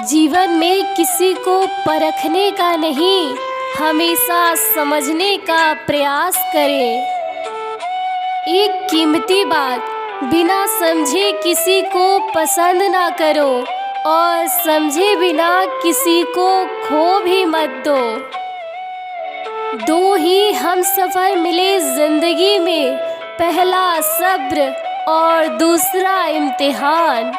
जीवन में किसी को परखने का नहीं, हमेशा समझने का प्रयास करें। एक कीमती बात, बिना समझे किसी को पसंद ना करो और समझे बिना किसी को खो भी मत दो। दो ही हमसफ़र मिले ज़िंदगी में, पहला सब्र और दूसरा इम्तिहान।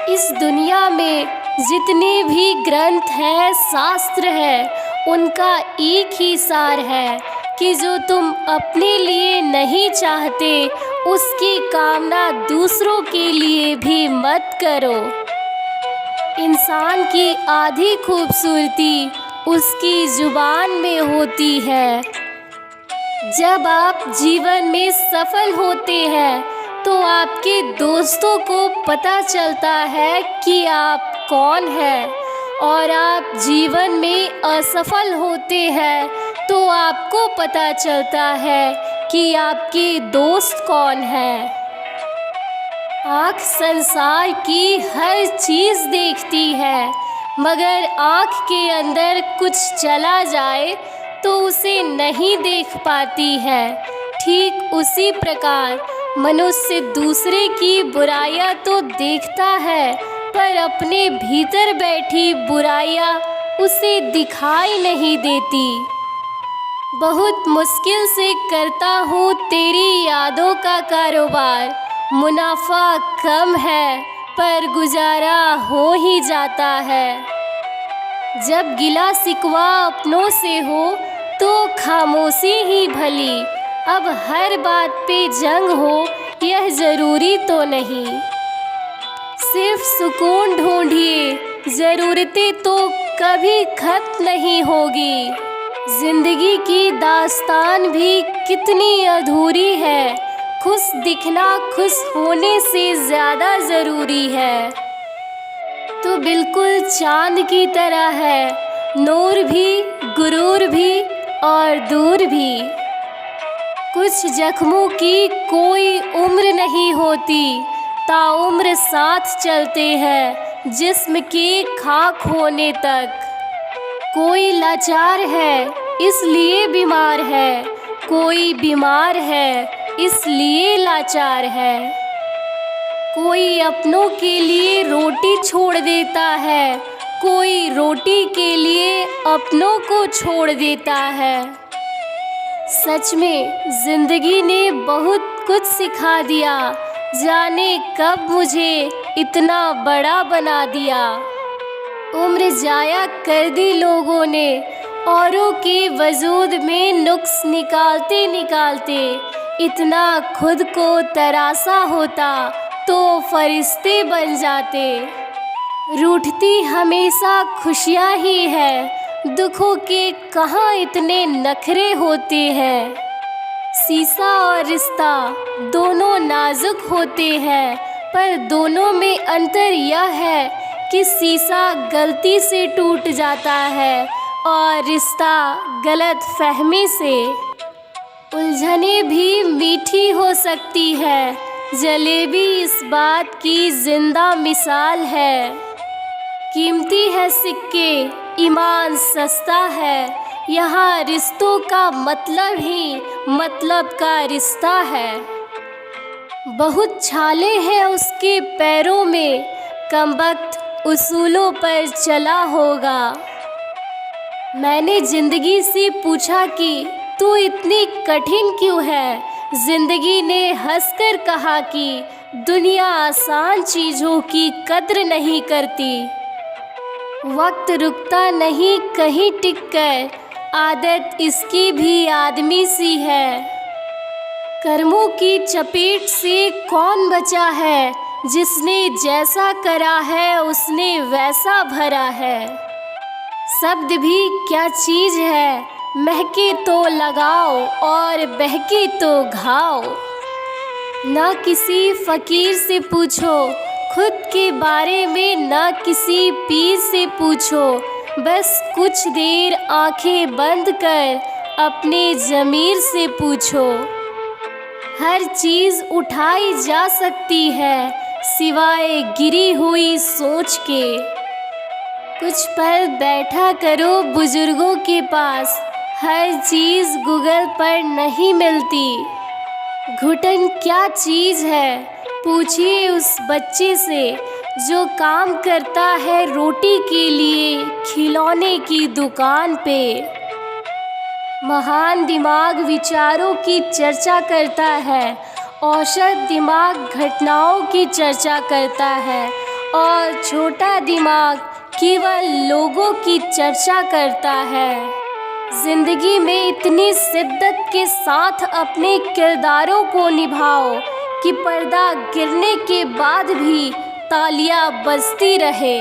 इस दुनिया में जितने भी ग्रंथ हैं, शास्त्र हैं, उनका एक ही सार है कि जो तुम अपने लिए नहीं चाहते उसकी कामना दूसरों के लिए भी मत करो। इंसान की आधी खूबसूरती उसकी जुबान में होती है। जब आप जीवन में सफल होते हैं तो आपके दोस्तों को पता चलता है कि आप कौन हैं, और आप जीवन में असफल होते हैं तो आपको पता चलता है कि आपके दोस्त कौन हैं। आँख संसार की हर चीज़ देखती है, मगर आँख के अंदर कुछ चला जाए तो उसे नहीं देख पाती है। ठीक उसी प्रकार मनुष्य दूसरे की बुराइयां तो देखता है, पर अपने भीतर बैठी बुराइयां उसे दिखाई नहीं देती। बहुत मुश्किल से करता हूँ तेरी यादों का कारोबार, मुनाफा कम है पर गुजारा हो ही जाता है। जब गिला शिकवा अपनों से हो तो खामोशी ही भली, अब हर बात पे जंग हो यह ज़रूरी तो नहीं। सिर्फ सुकून ढूंढिए, ज़रूरतें तो कभी खत्म नहीं होगी। ज़िंदगी की दास्तान भी कितनी अधूरी है, खुश दिखना खुश होने से ज़्यादा ज़रूरी है। तो बिल्कुल चांद की तरह है, नूर भी, गुरूर भी और दूर भी। कुछ जख्मों की कोई उम्र नहीं होती, ताउम्र साथ चलते हैं जिस्म के खाक होने तक। कोई लाचार है इसलिए बीमार है, कोई बीमार है इसलिए लाचार है। कोई अपनों के लिए रोटी छोड़ देता है, कोई रोटी के लिए अपनों को छोड़ देता है। सच में ज़िंदगी ने बहुत कुछ सिखा दिया, जाने कब मुझे इतना बड़ा बना दिया। उम्र जाया कर दी लोगों ने, औरों के वजूद में नुक्स निकालते निकालते। इतना खुद को तरासा होता तो फरिश्ते बन जाते। रूठती हमेशा खुशियाँ ही है, दुखों के कहाँ इतने नखरे होते हैं। शीशा और रिश्ता दोनों नाजुक होते हैं, पर दोनों में अंतर यह है कि शीशा गलती से टूट जाता है और रिश्ता गलत फहमी से। उलझने भी मीठी हो सकती है, जलेबी इस बात की जिंदा मिसाल है। कीमती है सिक्के, ईमान सस्ता है, यहाँ रिश्तों का मतलब ही मतलब का रिश्ता है। बहुत छाले हैं उसके पैरों में, कमबख्त उसूलों पर चला होगा। मैंने ज़िंदगी से पूछा कि तू इतनी कठिन क्यों है? ज़िंदगी ने हंसकर कहा कि दुनिया आसान चीज़ों की कद्र नहीं करती। वक्त रुकता नहीं कहीं टिक कर, आदत इसकी भी आदमी सी है। कर्मों की चपेट से कौन बचा है, जिसने जैसा करा है उसने वैसा भरा है। शब्द भी क्या चीज़ है, महके तो लगाओ और बहके तो घाओ। ना किसी फ़कीर से पूछो खुद के बारे में, ना किसी पीर से पूछो, बस कुछ देर आंखें बंद कर अपने ज़मीर से पूछो। हर चीज़ उठाई जा सकती है सिवाय गिरी हुई सोच के। कुछ पल बैठा करो बुजुर्गों के पास, हर चीज़ गूगल पर नहीं मिलती। घुटन क्या चीज़ है, पूछिए उस बच्चे से जो काम करता है रोटी के लिए खिलौने की दुकान पे। महान दिमाग विचारों की चर्चा करता है, औसत दिमाग घटनाओं की चर्चा करता है और छोटा दिमाग केवल लोगों की चर्चा करता है। जिंदगी में इतनी शिद्दत के साथ अपने किरदारों को निभाओ कि पर्दा गिरने के बाद भी तालियां बजती रहे।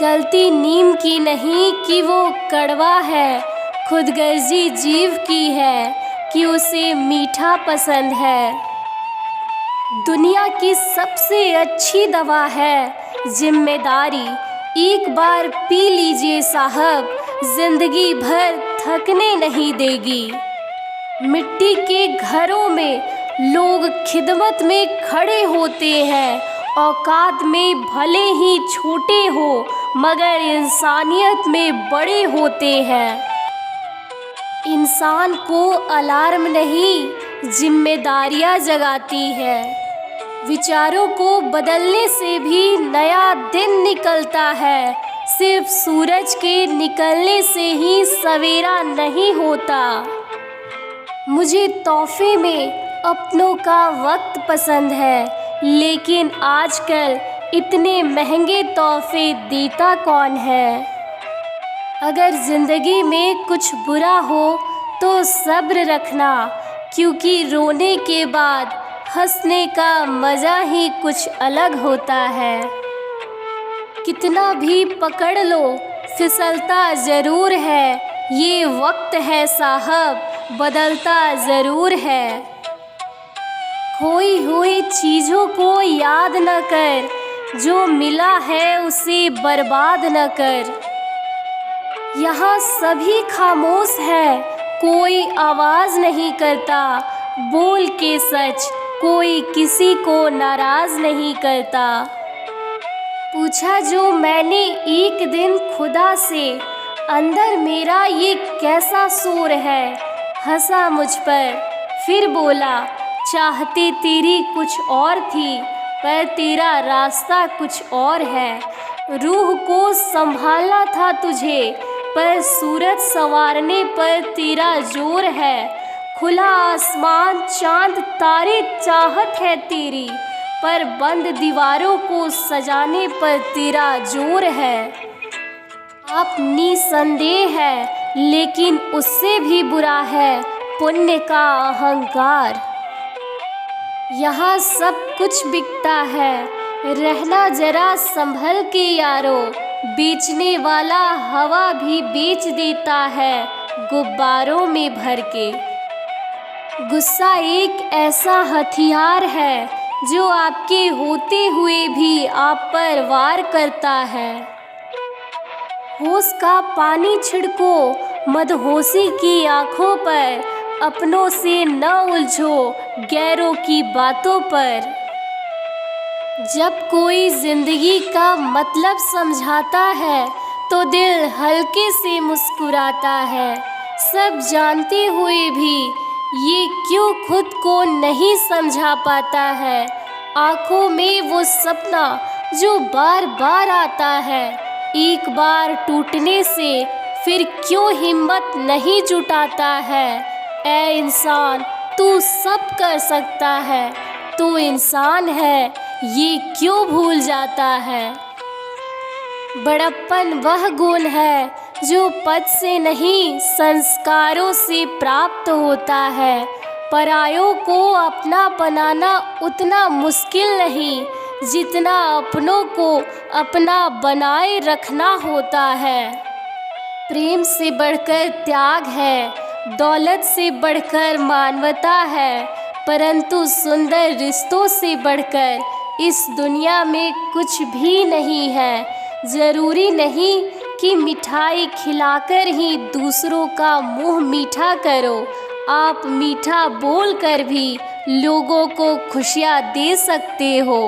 गलती नीम की नहीं कि वो कड़वा है, खुदगर्जी जीव की है कि उसे मीठा पसंद है। दुनिया की सबसे अच्छी दवा है जिम्मेदारी, एक बार पी लीजिए साहब, जिंदगी भर थकने नहीं देगी। मिट्टी के घरों में लोग खिदमत में खड़े होते हैं, औकात में भले ही छोटे हो मगर इंसानियत में बड़े होते हैं। इंसान को अलार्म नहीं जिम्मेदारियां जगाती है। विचारों को बदलने से भी नया दिन निकलता है, सिर्फ सूरज के निकलने से ही सवेरा नहीं होता। मुझे तोहफे में अपनों का वक्त पसंद है, लेकिन आजकल इतने महंगे तोहफे देता कौन है। अगर ज़िंदगी में कुछ बुरा हो तो सब्र रखना, क्योंकि रोने के बाद हंसने का मज़ा ही कुछ अलग होता है। कितना भी पकड़ लो फिसलता ज़रूर है, ये वक्त है साहब बदलता ज़रूर है। खोई हुई चीज़ों को याद न कर, जो मिला है उसे बर्बाद न कर। यहाँ सभी खामोश है, कोई आवाज़ नहीं करता, बोल के सच कोई किसी को नाराज़ नहीं करता। पूछा जो मैंने एक दिन खुदा से, अंदर मेरा ये कैसा शोर है। हंसा मुझ पर फिर बोला, चाहते तेरी कुछ और थी पर तेरा रास्ता कुछ और है। रूह को संभालना था तुझे पर सूरज संवारने पर तेरा जोर है। खुला आसमान चांद तारे चाहत है तेरी, पर बंद दीवारों को सजाने पर तेरा जोर है। आप निसंदेह है लेकिन उससे भी बुरा है पुण्य का अहंकार। यहाँ सब कुछ बिकता है, रहना जरा संभल के यारो। बेचने वाला हवा भी बेच देता है गुब्बारों में भर के। गुस्सा एक ऐसा हथियार है जो आपके होते हुए भी आप पर वार करता है। होश का पानी छिड़को मदहोशी की आँखों पर, अपनों से न उलझो गैरों की बातों पर। जब कोई जिंदगी का मतलब समझाता है तो दिल हल्के से मुस्कुराता है। सब जानते हुए भी ये क्यों खुद को नहीं समझा पाता है। आँखों में वो सपना जो बार बार आता है, एक बार टूटने से फिर क्यों हिम्मत नहीं जुटाता है। ऐ इंसान तू सब कर सकता है, तू इंसान है ये क्यों भूल जाता है। बड़प्पन वह गुण है जो पद से नहीं संस्कारों से प्राप्त होता है। परायों को अपना बनाना उतना मुश्किल नहीं जितना अपनों को अपना बनाए रखना होता है। प्रेम से बढ़कर त्याग है, दौलत से बढ़कर मानवता है, परंतु सुंदर रिश्तों से बढ़कर इस दुनिया में कुछ भी नहीं है। ज़रूरी नहीं कि मिठाई खिलाकर ही दूसरों का मुंह मीठा करो, आप मीठा बोलकर भी लोगों को खुशियाँ दे सकते हो।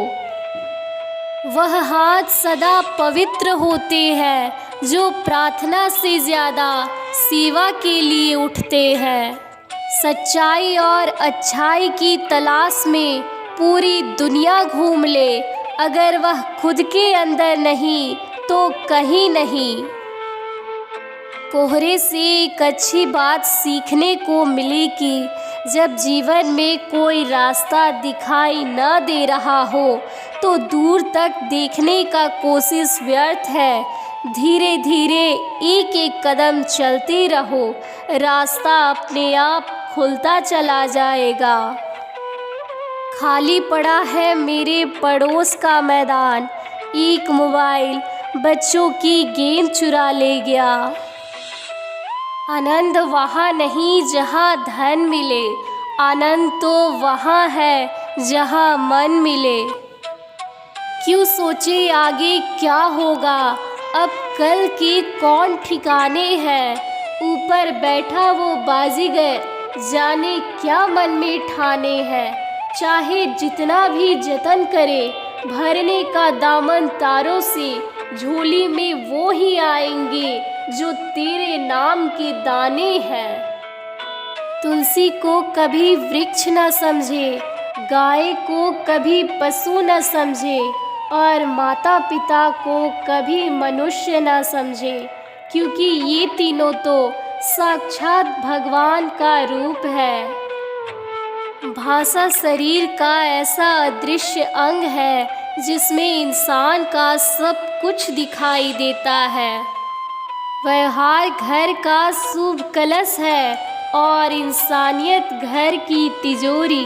वह हाथ सदा पवित्र होते हैं जो प्रार्थना से ज़्यादा सेवा के लिए उठते हैं। सच्चाई और अच्छाई की तलाश में पूरी दुनिया घूम ले, अगर वह खुद के अंदर नहीं तो कहीं नहीं। कोहरे से एक अच्छी बात सीखने को मिली कि जब जीवन में कोई रास्ता दिखाई न दे रहा हो तो दूर तक देखने का कोशिश व्यर्थ है। धीरे धीरे एक एक कदम चलते रहो, रास्ता अपने आप खुलता चला जाएगा। खाली पड़ा है मेरे पड़ोस का मैदान, एक मोबाइल बच्चों की गेंद चुरा ले गया। आनंद वहाँ नहीं जहाँ धन मिले, आनंद तो वहाँ है जहाँ मन मिले। क्यों सोचे आगे क्या होगा, अब कल के कौन ठिकाने हैं। ऊपर बैठा वो बाजीगर, जाने क्या मन में ठाने हैं। चाहे जितना भी जतन करे, भरने का दामन तारों से, झोली में वो ही आएंगे जो तेरे नाम के दाने हैं। तुलसी को कभी वृक्ष न समझे, गाय को कभी पशु न समझे, और माता पिता को कभी मनुष्य न समझे, क्योंकि ये तीनों तो साक्षात भगवान का रूप है। भाषा शरीर का ऐसा अदृश्य अंग है जिसमें इंसान का सब कुछ दिखाई देता है। व्यवहार घर का शुभ कलश है और इंसानियत घर की तिजोरी।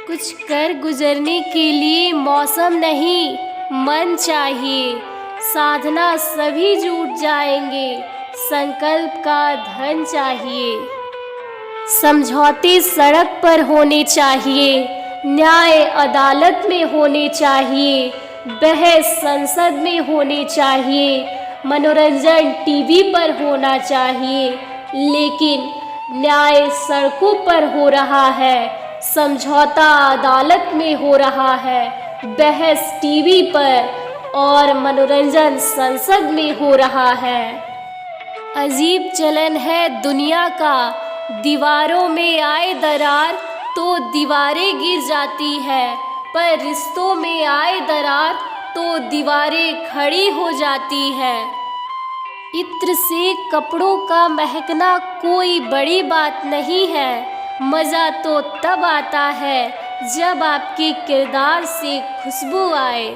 कुछ कर गुजरने के लिए मौसम नहीं, मन चाहिए। साधना सभी जुट जाएंगे, संकल्प का धन चाहिए। समझौते सड़क पर होने चाहिए, न्याय अदालत में होने चाहिए, बहस संसद में होनी चाहिए, मनोरंजन टीवी पर होना चाहिए। लेकिन न्याय सड़कों पर हो रहा है, समझौता अदालत में हो रहा है, बहस टीवी पर और मनोरंजन संसद में हो रहा है। अजीब चलन है दुनिया का, दीवारों में आए दरार तो दीवारें गिर जाती है, पर रिश्तों में आए दरार तो दीवारें खड़ी हो जाती है। इत्र से कपड़ों का महकना कोई बड़ी बात नहीं है, मज़ा तो तब आता है जब आपके किरदार से खुशबू आए।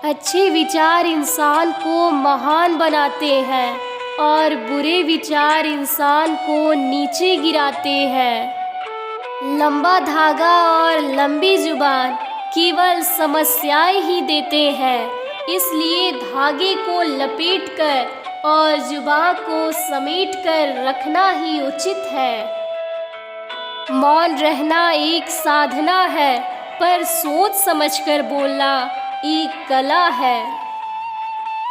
अच्छे विचार इंसान को महान बनाते हैं और बुरे विचार इंसान को नीचे गिराते हैं। लंबा धागा और लंबी जुबान केवल समस्याएं ही देते हैं, इसलिए धागे को लपेटकर और जुबान को समेटकर रखना ही उचित है। मौन रहना एक साधना है, पर सोच समझकर बोलना एक कला है।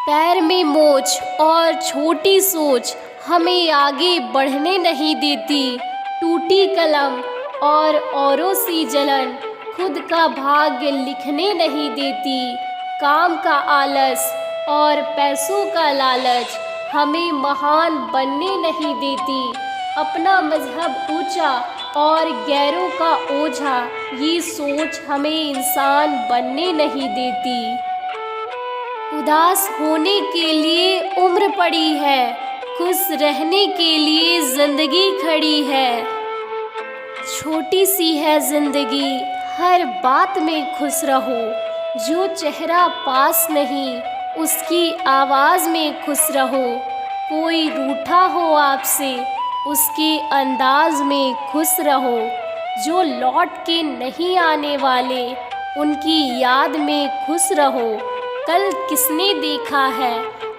पैर में मोच और छोटी सोच हमें आगे बढ़ने नहीं देती। टूटी कलम और औरों सी जलन खुद का भाग्य लिखने नहीं देती। काम का आलस और पैसों का लालच हमें महान बनने नहीं देती। अपना मजहब ऊंचा और गैरों का ओझा, ये सोच हमें इंसान बनने नहीं देती। उदास होने के लिए उम्र पड़ी है, खुश रहने के लिए जिंदगी खड़ी है। छोटी सी है जिंदगी, हर बात में खुश रहो। जो चेहरा पास नहीं, उसकी आवाज़ में खुश रहो। कोई रूठा हो आपसे, उसके अंदाज में खुश रहो। जो लौट के नहीं आने वाले, उनकी याद में खुश रहो। कल किसने देखा है,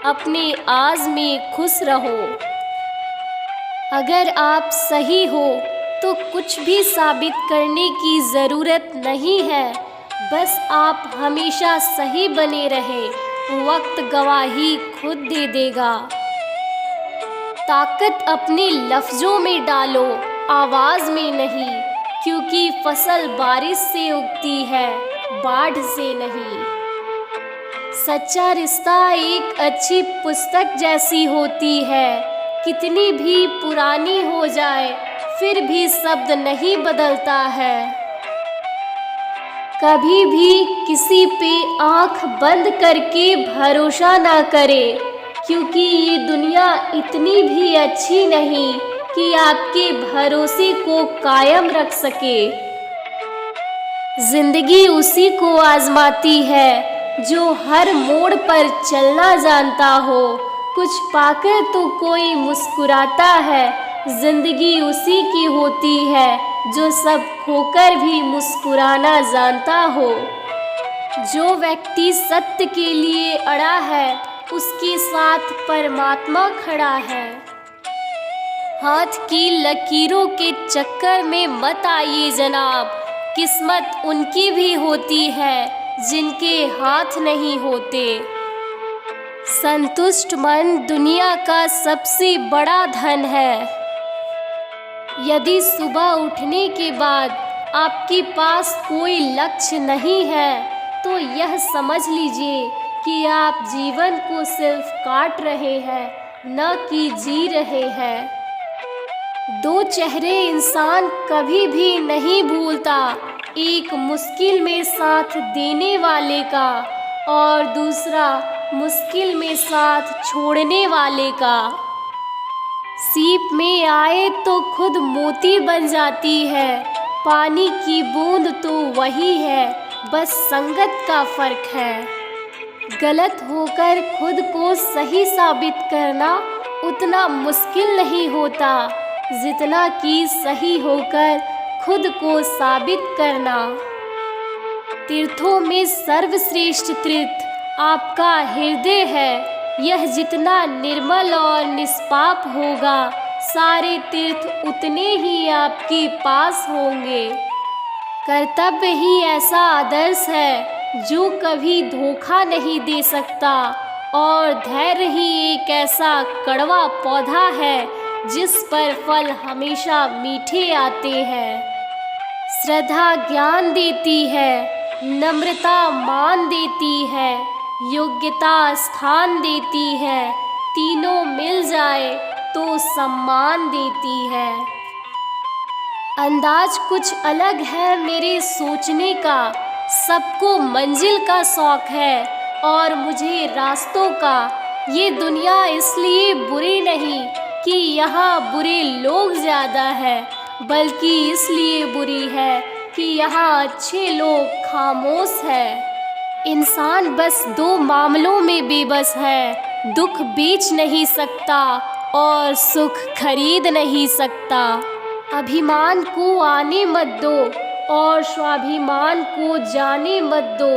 अपने आज में खुश रहो। अगर आप सही हो तो कुछ भी साबित करने की ज़रूरत नहीं है, बस आप हमेशा सही बने रहे, वक्त गवाही खुद दे देगा। ताकत अपने लफ्ज़ों में डालो, आवाज़ में नहीं, क्योंकि फसल बारिश से उगती है, बाढ़ से नहीं। सच्चा रिश्ता एक अच्छी पुस्तक जैसी होती है, कितनी भी पुरानी हो जाए फिर भी शब्द नहीं बदलता है। कभी भी किसी पे आंख बंद करके भरोसा ना करे, क्योंकि ये दुनिया इतनी भी अच्छी नहीं कि आपके भरोसे को कायम रख सके। जिंदगी उसी को आजमाती है जो हर मोड़ पर चलना जानता हो। कुछ पाकर तो कोई मुस्कुराता है, जिंदगी उसी की होती है जो सब खोकर भी मुस्कुराना जानता हो। जो व्यक्ति सत्य के लिए अड़ा है, उसके साथ परमात्मा खड़ा है। हाथ की लकीरों के चक्कर में मत आइए जनाब, किस्मत उनकी भी होती है जिनके हाथ नहीं होते। संतुष्ट मन दुनिया का सबसे बड़ा धन है। यदि सुबह उठने के बाद आपके पास कोई लक्ष्य नहीं है, तो यह समझ लीजिए कि आप जीवन को सिर्फ काट रहे हैं, न कि जी रहे हैं। दो चेहरे इंसान कभी भी नहीं भूलता, एक मुश्किल में साथ देने वाले का और दूसरा मुश्किल में साथ छोड़ने वाले का। सीप में आए तो खुद मोती बन जाती है, पानी की बूंद तो वही है, बस संगत का फर्क है। गलत होकर खुद को सही साबित करना उतना मुश्किल नहीं होता जितना कि सही होकर खुद को साबित करना। तीर्थों में सर्वश्रेष्ठ तीर्थ आपका हृदय है। यह जितना निर्मल और निष्पाप होगा, सारे तीर्थ उतने ही आपके पास होंगे। कर्तव्य ही ऐसा आदर्श है जो कभी धोखा नहीं दे सकता, और धैर्य ही एक ऐसा कड़वा पौधा है जिस पर फल हमेशा मीठे आते हैं। श्रद्धा ज्ञान देती है, नम्रता मान देती है, योग्यता स्थान देती है, तीनों मिल जाए तो सम्मान देती है। अंदाज कुछ अलग है मेरे सोचने का, सबको मंजिल का शौक है और मुझे रास्तों का। ये दुनिया इसलिए बुरी नहीं कि यहाँ बुरे लोग ज़्यादा है, बल्कि इसलिए बुरी है कि यहाँ अच्छे लोग खामोश है। इंसान बस दो मामलों में बेबस है, दुख बेच नहीं सकता और सुख खरीद नहीं सकता। अभिमान को आने मत दो और स्वाभिमान को जाने मत दो।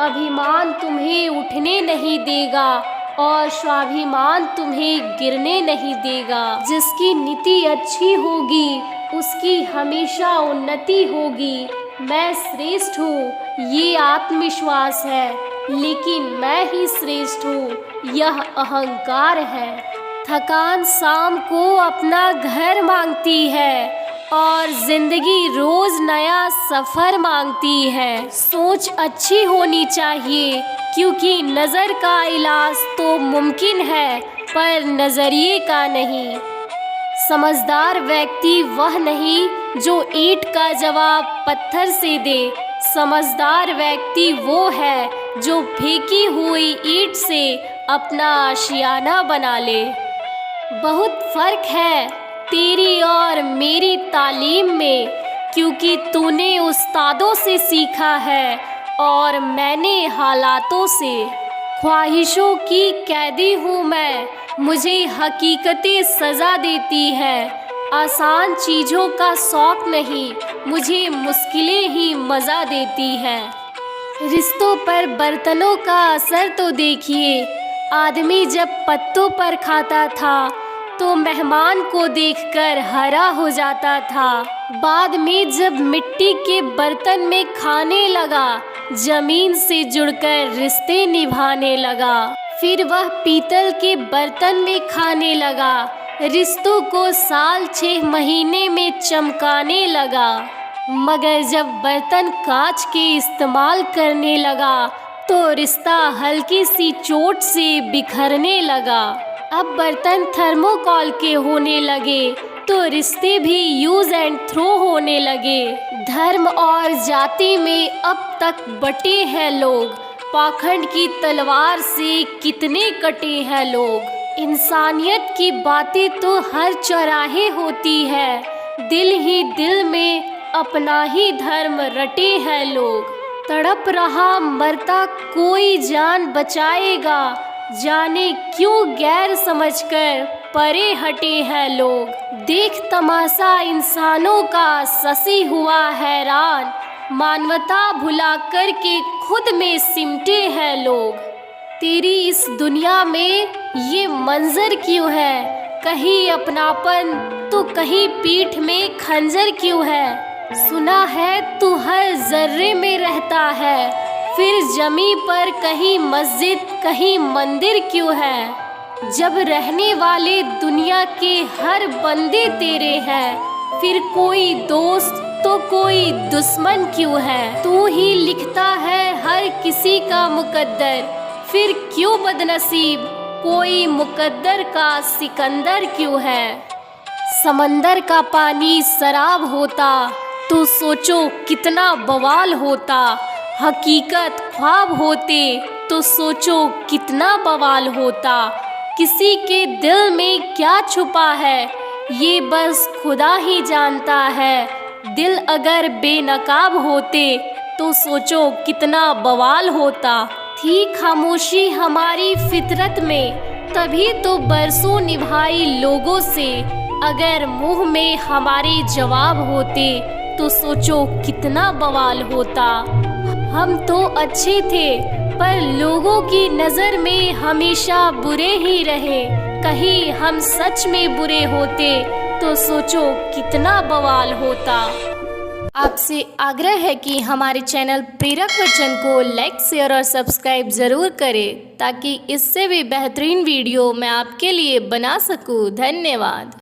अभिमान तुम्हें उठने नहीं देगा और स्वाभिमान तुम्हें गिरने नहीं देगा। जिसकी नीति अच्छी होगी उसकी हमेशा उन्नति होगी। मैं श्रेष्ठ हूँ ये आत्मविश्वास है, लेकिन मैं ही श्रेष्ठ हूँ यह अहंकार है। थकान शाम को अपना घर मांगती है और जिंदगी रोज नया सफर मांगती है। सोच अच्छी होनी चाहिए, क्योंकि नज़र का इलाज तो मुमकिन है पर नज़रिए का नहीं। समझदार व्यक्ति वह नहीं जो ईंट का जवाब पत्थर से दे, समझदार व्यक्ति वो है जो फेंकी हुई ईंट से अपना आशियाना बना ले। बहुत फर्क है तेरी और मेरी तालीम में, क्योंकि तूने उस्तादों से सीखा है और मैंने हालातों से। ख्वाहिशों की कैदी हूँ मैं, मुझे हकीकतें सज़ा देती है। आसान चीज़ों का शौक़ नहीं, मुझे मुश्किलें ही मज़ा देती हैं। रिश्तों पर बर्तनों का असर तो देखिए, आदमी जब पत्तों पर खाता था तो मेहमान को देखकर हरा हो जाता था। बाद में जब मिट्टी के बर्तन में खाने लगा, जमीन से जुड़कर रिश्ते निभाने लगा। फिर वह पीतल के बर्तन में खाने लगा, रिश्तों को साल 6 महीने में चमकाने लगा। मगर जब बर्तन कांच के इस्तेमाल करने लगा तो रिश्ता हल्की सी चोट से बिखरने लगा। अब बर्तन थर्मोकॉल के होने लगे तो रिश्ते भी यूज एंड थ्रो होने लगे। धर्म और जाति में अब तक बटे हैं लोग, पाखंड की तलवार से कितने कटे हैं लोग। इंसानियत की बातें तो हर चौराहे होती है, दिल ही दिल में अपना ही धर्म रटे हैं लोग। तड़प रहा मरता कोई जान बचाएगा, जाने क्यों गैर समझकर परे हटे हैं लोग। देख तमाशा इंसानों का शशि हुआ हैरान, मानवता भुला कर के खुद में सिमटे हैं लोग। तेरी इस दुनिया में ये मंजर क्यों है, कहीं अपनापन तो कहीं पीठ में खंजर क्यों है। सुना है तू हर जर्रे में रहता है, फिर जमी पर कहीं मस्जिद कहीं मंदिर क्यों है। जब रहने वाले दुनिया के हर बंदे तेरे हैं, फिर कोई दोस्त तो कोई दुश्मन क्यों है। तू ही लिखता है हर किसी का मुकद्दर, फिर क्यों बदनसीब कोई मुकद्दर का सिकंदर क्यों है। समंदर का पानी शराब होता तो सोचो कितना बवाल होता, हकीकत ख्वाब होते तो सोचो कितना बवाल होता। किसी के दिल में क्या छुपा है ये बस खुदा ही जानता है, दिल अगर बेनकाब होते तो सोचो कितना बवाल होता। थी खामोशी हमारी फितरत में, तभी तो बरसों निभाई लोगों से, अगर मुंह में हमारे जवाब होते तो सोचो कितना बवाल होता। हम तो अच्छे थे पर लोगों की नज़र में हमेशा बुरे ही रहे, कहीं हम सच में बुरे होते तो सोचो कितना बवाल होता। आपसे आग्रह है कि हमारे चैनल प्रेरक वचन को लाइक शेयर और सब्सक्राइब ज़रूर करें ताकि इससे भी बेहतरीन वीडियो मैं आपके लिए बना सकूं। धन्यवाद।